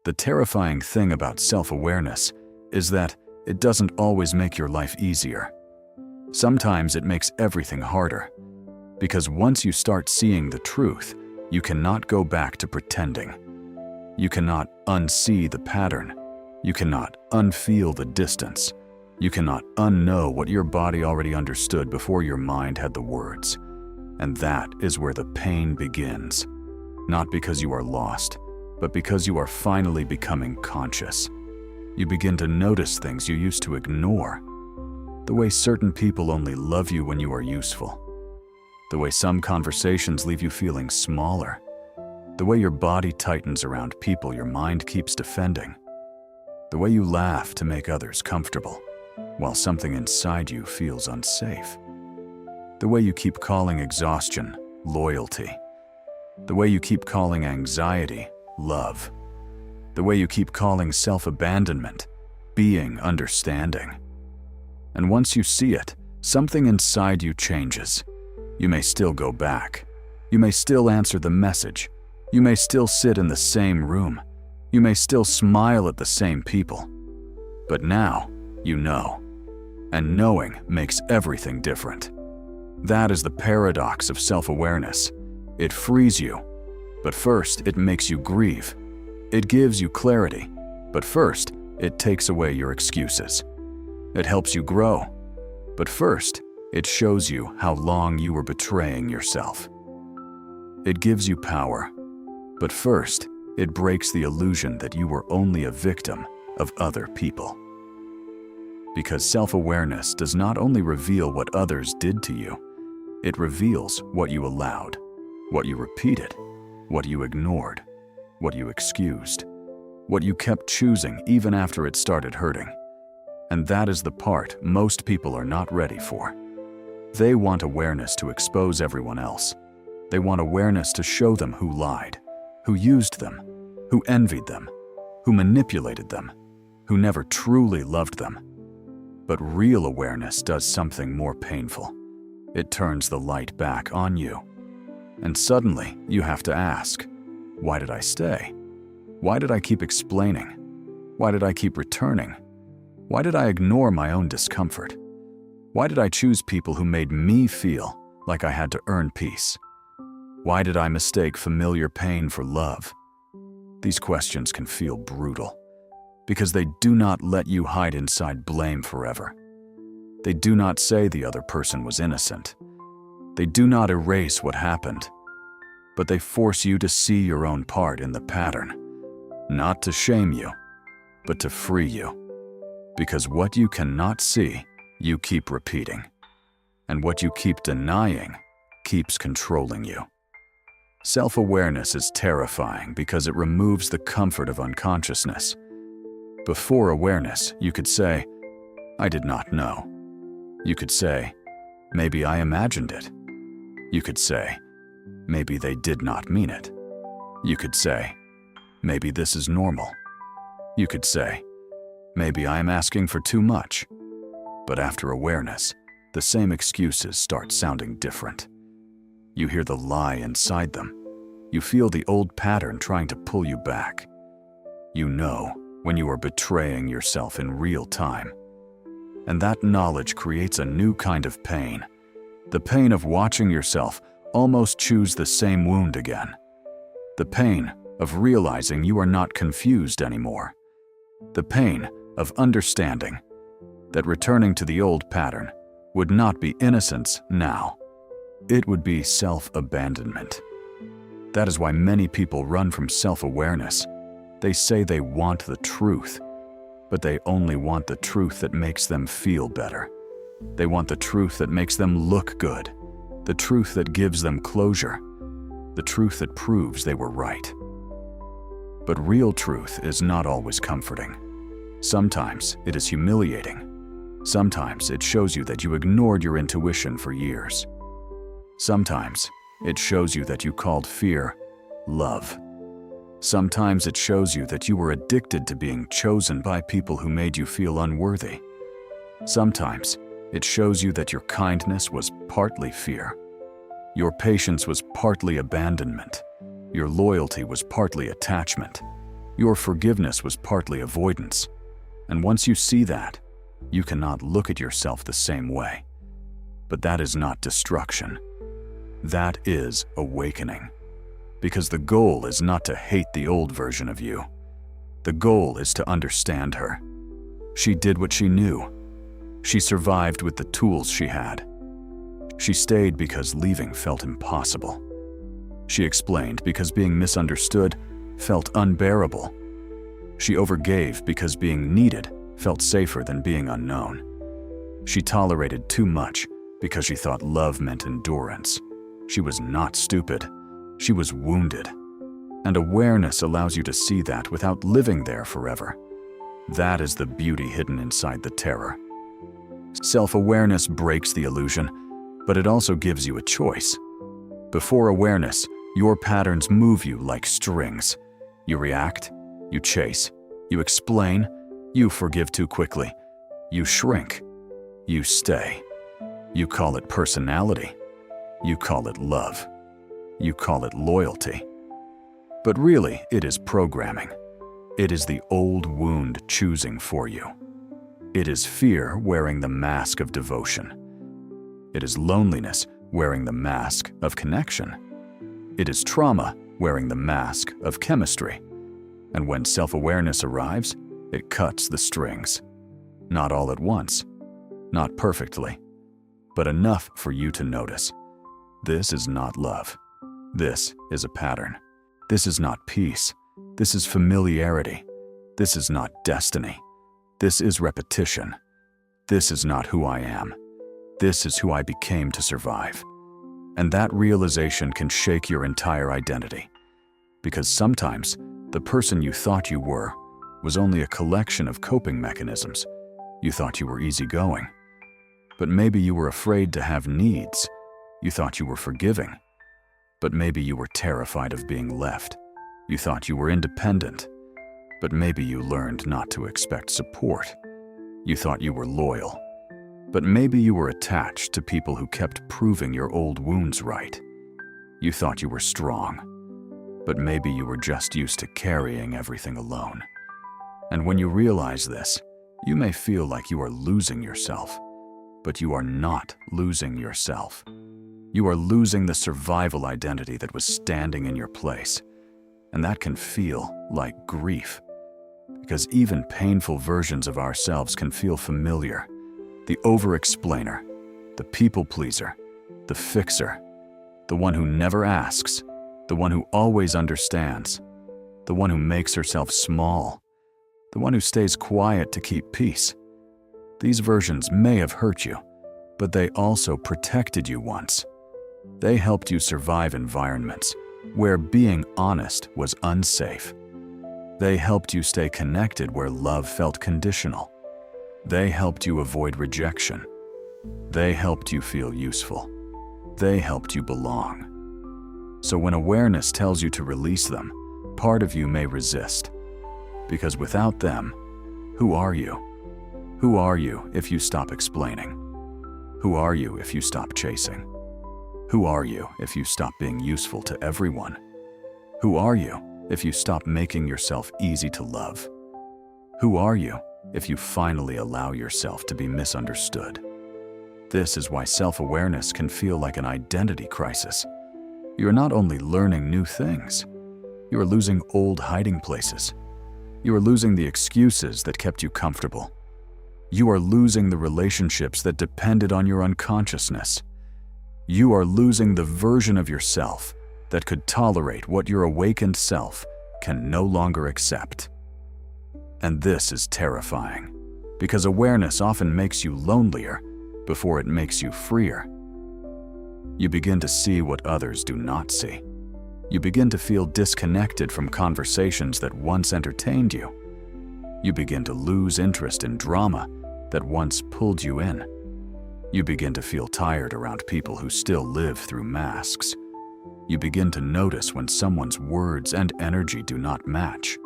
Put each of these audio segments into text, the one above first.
The terrifying thing about self-awareness is that it doesn't always make your life easier. Sometimes it makes everything harder, because once you start seeing the truth, you cannot go back to pretending. You cannot unsee the pattern. You cannot unfeel the distance. You cannot unknow what your body already understood before your mind had the words. And that is where the pain begins. Not because you are lost, but because you are finally becoming conscious. You begin to notice things you used to ignore. The way certain people only love you when you are useful. The way some conversations leave you feeling smaller. The way your body tightens around people your mind keeps defending. The way you laugh to make others comfortable, while something inside you feels unsafe. The way you keep calling exhaustion loyalty. The way you keep calling anxiety love. The way you keep calling self-abandonment being understanding. And once you see it, something inside you changes. You may still go back. You may still answer the message. You may still sit in the same room. You may still smile at the same people. But now, you know. And knowing makes everything different. That is the paradox of self-awareness. It frees you, but first it makes you grieve. It gives you clarity, but first it takes away your excuses. It helps you grow, but first it shows you how long you were betraying yourself. It gives you power, but first it breaks the illusion that you were only a victim of other people. Because self-awareness does not only reveal what others did to you, it reveals what you allowed, what you repeated, what you ignored, what you excused, what you kept choosing even after it started hurting. And that is the part most people are not ready for. They want awareness to expose everyone else. They want awareness to show them who lied, who used them, who envied them, who manipulated them, who never truly loved them. But real awareness does something more painful. It turns the light back on you. And suddenly, you have to ask, why did I stay? Why did I keep explaining? Why did I keep returning? Why did I ignore my own discomfort? Why did I choose people who made me feel like I had to earn peace? Why did I mistake familiar pain for love? These questions can feel brutal, because they do not let you hide inside blame forever. They do not say the other person was innocent. They do not erase what happened, but they force you to see your own part in the pattern, not to shame you, but to free you. Because what you cannot see, you keep repeating, and what you keep denying keeps controlling you. Self-awareness is terrifying because it removes the comfort of unconsciousness. Before awareness, you could say, I did not know. You could say, maybe I imagined it. You could say, maybe they did not mean it. You could say, maybe this is normal. You could say, maybe I am asking for too much. But after awareness, the same excuses start sounding different. You hear the lie inside them. You feel the old pattern trying to pull you back. You know when you are betraying yourself in real time. And that knowledge creates a new kind of pain. The pain of watching yourself almost choose the same wound again. The pain of realizing you are not confused anymore. The pain of understanding that returning to the old pattern would not be innocence now. It would be self-abandonment. That is why many people run from self-awareness. They say they want the truth, but they only want the truth that makes them feel better. They want the truth that makes them look good, the truth that gives them closure, the truth that proves they were right. But real truth is not always comforting. Sometimes it is humiliating. Sometimes it shows you that you ignored your intuition for years. Sometimes it shows you that you called fear love. Sometimes it shows you that you were addicted to being chosen by people who made you feel unworthy. Sometimes it shows you that your kindness was partly fear. Your patience was partly abandonment. Your loyalty was partly attachment. Your forgiveness was partly avoidance. And once you see that, you cannot look at yourself the same way. But that is not destruction. That is awakening. Because the goal is not to hate the old version of you. The goal is to understand her. She did what she knew. She survived with the tools she had. She stayed because leaving felt impossible. She explained because being misunderstood felt unbearable. She overgave because being needed felt safer than being unknown. She tolerated too much because she thought love meant endurance. She was not stupid. She was wounded. And awareness allows you to see that without living there forever. That is the beauty hidden inside the terror. Self-awareness breaks the illusion, but it also gives you a choice. Before awareness, your patterns move you like strings. You react, you chase, you explain, you forgive too quickly, you shrink, you stay. You call it personality. You call it love. You call it loyalty. But really, it is programming. It is the old wound choosing for you. It is fear wearing the mask of devotion. It is loneliness wearing the mask of connection. It is trauma wearing the mask of chemistry. And when self-awareness arrives, it cuts the strings. Not all at once, not perfectly, but enough for you to notice. This is not love. This is a pattern. This is not peace. This is familiarity. This is not destiny. This is repetition. This is not who I am. This is who I became to survive. And that realization can shake your entire identity. Because sometimes, the person you thought you were was only a collection of coping mechanisms. You thought you were easygoing. But maybe you were afraid to have needs. You thought you were forgiving. But maybe you were terrified of being left. You thought you were independent. But maybe you learned not to expect support. You thought you were loyal. But maybe you were attached to people who kept proving your old wounds right. You thought you were strong. But maybe you were just used to carrying everything alone. And when you realize this, you may feel like you are losing yourself. But you are not losing yourself. You are losing the survival identity that was standing in your place. And that can feel like grief. Because even painful versions of ourselves can feel familiar. The over-explainer, the people-pleaser, the fixer, the one who never asks, the one who always understands, the one who makes herself small, the one who stays quiet to keep peace. These versions may have hurt you, but they also protected you once. They helped you survive environments where being honest was unsafe. They helped you stay connected where love felt conditional. They helped you avoid rejection. They helped you feel useful. They helped you belong. So when awareness tells you to release them, part of you may resist. Because without them, who are you? Who are you if you stop explaining? Who are you if you stop chasing? Who are you if you stop being useful to everyone? Who are you if you stop making yourself easy to love? Who are you if you finally allow yourself to be misunderstood? This is why self-awareness can feel like an identity crisis. You are not only learning new things, you are losing old hiding places. You are losing the excuses that kept you comfortable. You are losing the relationships that depended on your unconsciousness. You are losing the version of yourself that could tolerate what your awakened self can no longer accept. And this is terrifying, because awareness often makes you lonelier before it makes you freer. You begin to see what others do not see. You begin to feel disconnected from conversations that once entertained you. You begin to lose interest in drama that once pulled you in. You begin to feel tired around people who still live through masks. You begin to notice when someone's words and energy do not match.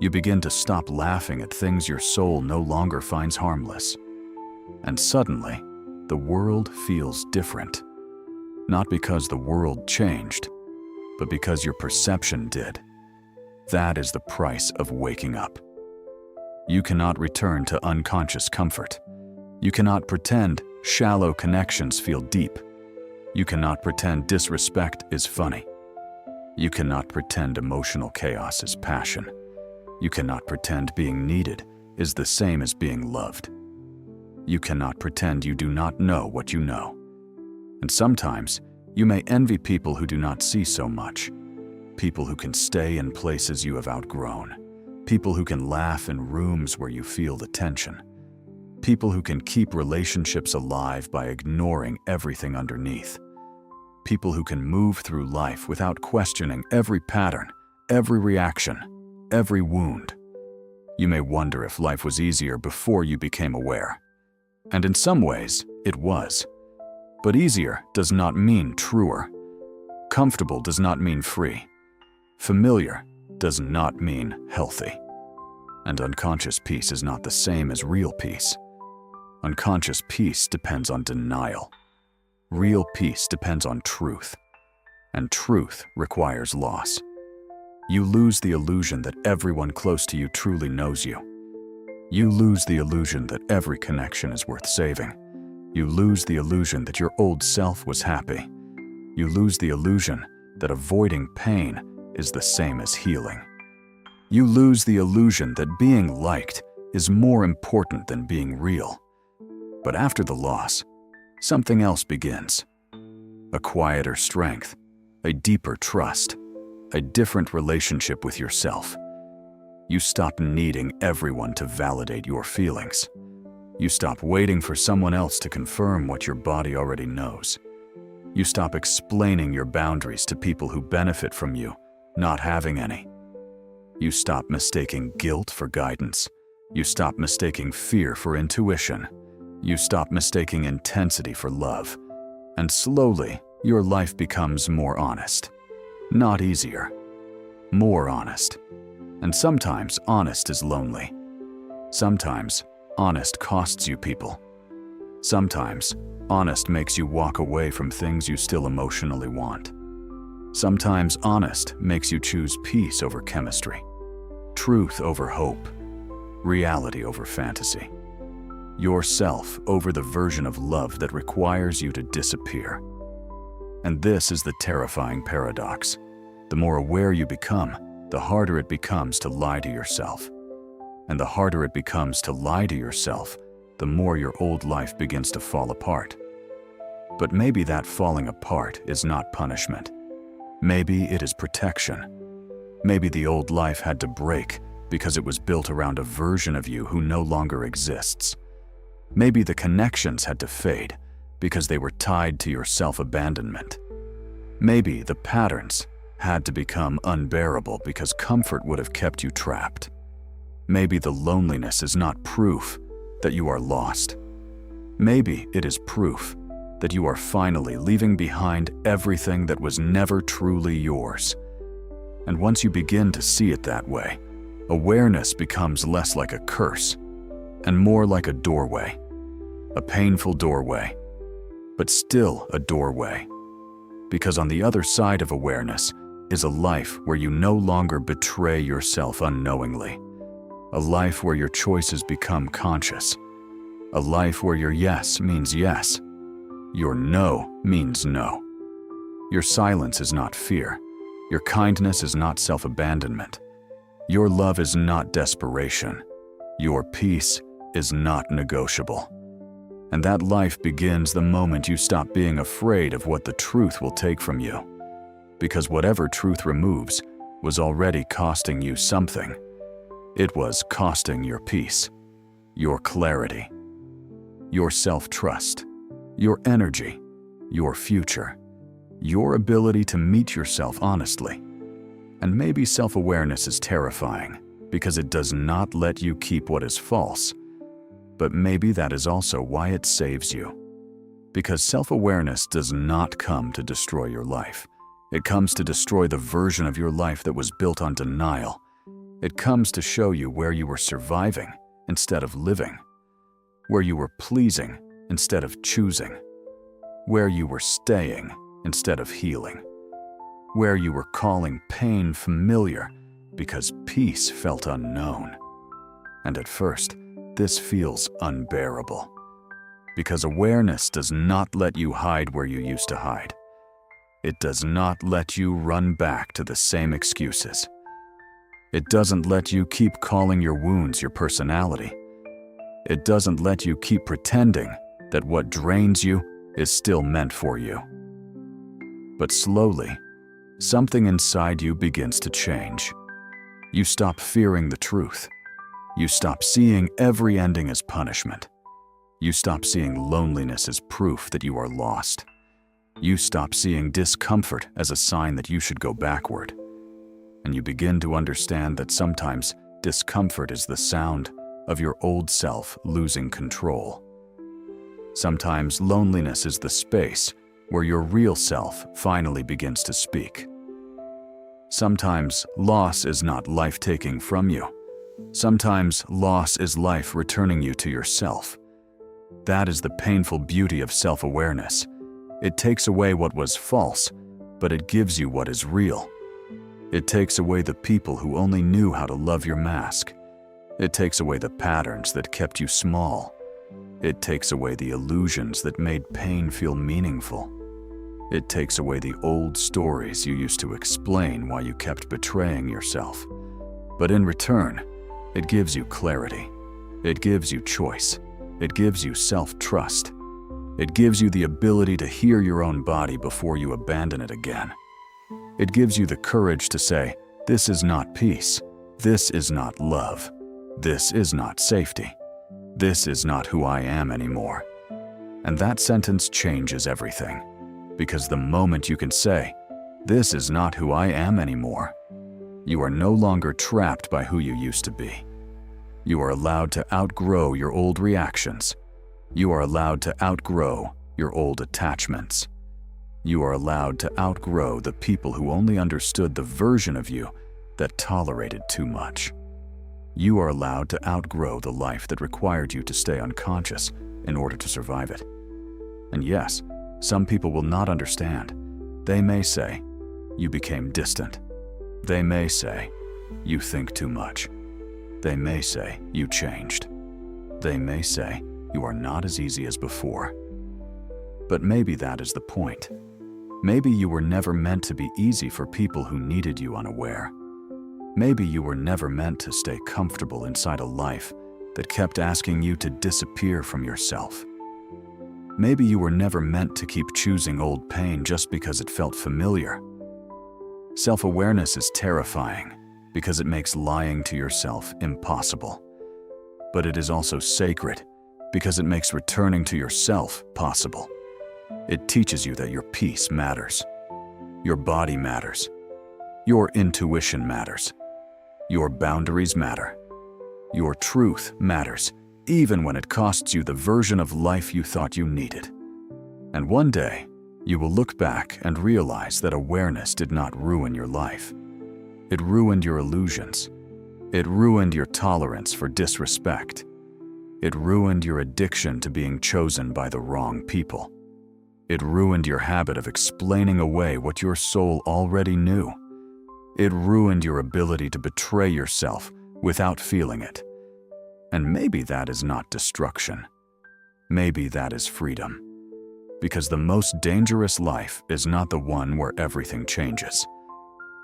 You begin to stop laughing at things your soul no longer finds harmless. And suddenly, the world feels different. Not because the world changed, but because your perception did. That is the price of waking up. You cannot return to unconscious comfort. You cannot pretend shallow connections feel deep. You cannot pretend disrespect is funny. You cannot pretend emotional chaos is passion. You cannot pretend being needed is the same as being loved. You cannot pretend you do not know what you know. And sometimes, you may envy people who do not see so much. People who can stay in places you have outgrown. People who can laugh in rooms where you feel the tension. People who can keep relationships alive by ignoring everything underneath. People who can move through life without questioning every pattern, every reaction, every wound. You may wonder if life was easier before you became aware. And in some ways, it was. But easier does not mean truer. Comfortable does not mean free. Familiar does not mean healthy. And unconscious peace is not the same as real peace. Unconscious peace depends on denial. Real peace depends on truth. And truth requires loss. You lose the illusion that everyone close to you truly knows you. You lose the illusion that every connection is worth saving. You lose the illusion that your old self was happy. You lose the illusion that avoiding pain is the same as healing. You lose the illusion that being liked is more important than being real. But after the loss, something else begins. A quieter strength, a deeper trust, a different relationship with yourself. You stop needing everyone to validate your feelings. You stop waiting for someone else to confirm what your body already knows. You stop explaining your boundaries to people who benefit from you not having any. You stop mistaking guilt for guidance. You stop mistaking fear for intuition. You stop mistaking intensity for love. And slowly, your life becomes more honest. Not easier. More honest. And sometimes honest is lonely. Sometimes honest costs you people. Sometimes honest makes you walk away from things you still emotionally want. Sometimes honest makes you choose peace over chemistry, truth over hope, reality over fantasy, yourself over the version of love that requires you to disappear. And this is the terrifying paradox. The more aware you become, the harder it becomes to lie to yourself. And the harder it becomes to lie to yourself, the more your old life begins to fall apart. But maybe that falling apart is not punishment. Maybe it is protection. Maybe the old life had to break because it was built around a version of you who no longer exists. Maybe the connections had to fade because they were tied to your self-abandonment. Maybe the patterns had to become unbearable because comfort would have kept you trapped. Maybe the loneliness is not proof that you are lost. Maybe it is proof that you are finally leaving behind everything that was never truly yours. And once you begin to see it that way, awareness becomes less like a curse and more like a doorway. A painful doorway, but still a doorway. Because on the other side of awareness is a life where you no longer betray yourself unknowingly. A life where your choices become conscious. A life where your yes means yes. Your no means no. Your silence is not fear. Your kindness is not self-abandonment. Your love is not desperation. Your peace is not negotiable. And that life begins the moment you stop being afraid of what the truth will take from you. Because whatever truth removes was already costing you something. It was costing your peace, your clarity, your self-trust, your energy, your future, your ability to meet yourself honestly. And maybe self-awareness is terrifying because it does not let you keep what is false. But maybe that is also why it saves you. Because self-awareness does not come to destroy your life. It comes to destroy the version of your life that was built on denial. It comes to show you where you were surviving instead of living, where you were pleasing instead of choosing, where you were staying instead of healing, where you were calling pain familiar because peace felt unknown. And at first, this feels unbearable. Because awareness does not let you hide where you used to hide. It does not let you run back to the same excuses. It doesn't let you keep calling your wounds your personality. It doesn't let you keep pretending that what drains you is still meant for you. But slowly, something inside you begins to change. You stop fearing the truth. You stop seeing every ending as punishment. You stop seeing loneliness as proof that you are lost. You stop seeing discomfort as a sign that you should go backward. And you begin to understand that sometimes discomfort is the sound of your old self losing control. Sometimes loneliness is the space where your real self finally begins to speak. Sometimes loss is not life taking from you. Sometimes loss is life returning you to yourself. That is the painful beauty of self-awareness. It takes away what was false, but it gives you what is real. It takes away the people who only knew how to love your mask. It takes away the patterns that kept you small. It takes away the illusions that made pain feel meaningful. It takes away the old stories you used to explain why you kept betraying yourself. But in return, it gives you clarity. It gives you choice. It gives you self-trust. It gives you the ability to hear your own body before you abandon it again. It gives you the courage to say, this is not peace. This is not love. This is not safety. This is not who I am anymore. And that sentence changes everything. Because the moment you can say, this is not who I am anymore, you are no longer trapped by who you used to be. You are allowed to outgrow your old reactions. You are allowed to outgrow your old attachments. You are allowed to outgrow the people who only understood the version of you that tolerated too much. You are allowed to outgrow the life that required you to stay unconscious in order to survive it. And yes, some people will not understand. They may say, you became distant. They may say, you think too much. They may say, you changed. They may say, you are not as easy as before. But maybe that is the point. Maybe you were never meant to be easy for people who needed you unaware. Maybe you were never meant to stay comfortable inside a life that kept asking you to disappear from yourself. Maybe you were never meant to keep choosing old pain just because it felt familiar. Self-awareness is terrifying because it makes lying to yourself impossible. But it is also sacred because it makes returning to yourself possible. It teaches you that your peace matters. Your body matters. Your intuition matters. Your boundaries matter. Your truth matters, even when it costs you the version of life you thought you needed. And one day, you will look back and realize that awareness did not ruin your life. It ruined your illusions. It ruined your tolerance for disrespect. It ruined your addiction to being chosen by the wrong people. It ruined your habit of explaining away what your soul already knew. It ruined your ability to betray yourself without feeling it. And maybe that is not destruction. Maybe that is freedom. Because the most dangerous life is not the one where everything changes.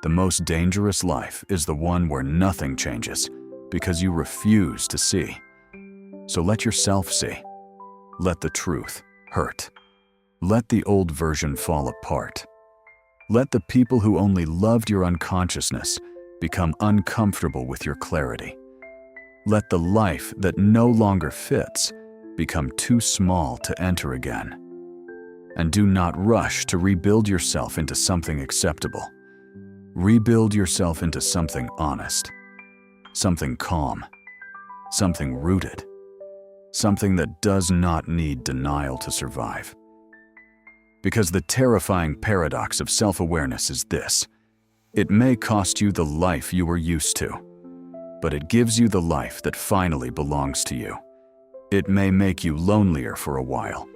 The most dangerous life is the one where nothing changes because you refuse to see. So let yourself see. Let the truth hurt. Let the old version fall apart. Let the people who only loved your unconsciousness become uncomfortable with your clarity. Let the life that no longer fits become too small to enter again. And do not rush to rebuild yourself into something acceptable. Rebuild yourself into something honest, something calm, something rooted, something that does not need denial to survive. Because the terrifying paradox of self-awareness is this: it may cost you the life you were used to, but it gives you the life that finally belongs to you. It may make you lonelier for a while,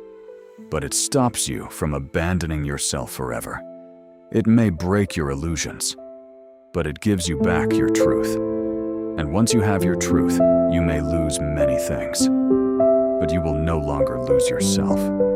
but it stops you from abandoning yourself forever. It may break your illusions, but it gives you back your truth. And once you have your truth, you may lose many things, but you will no longer lose yourself.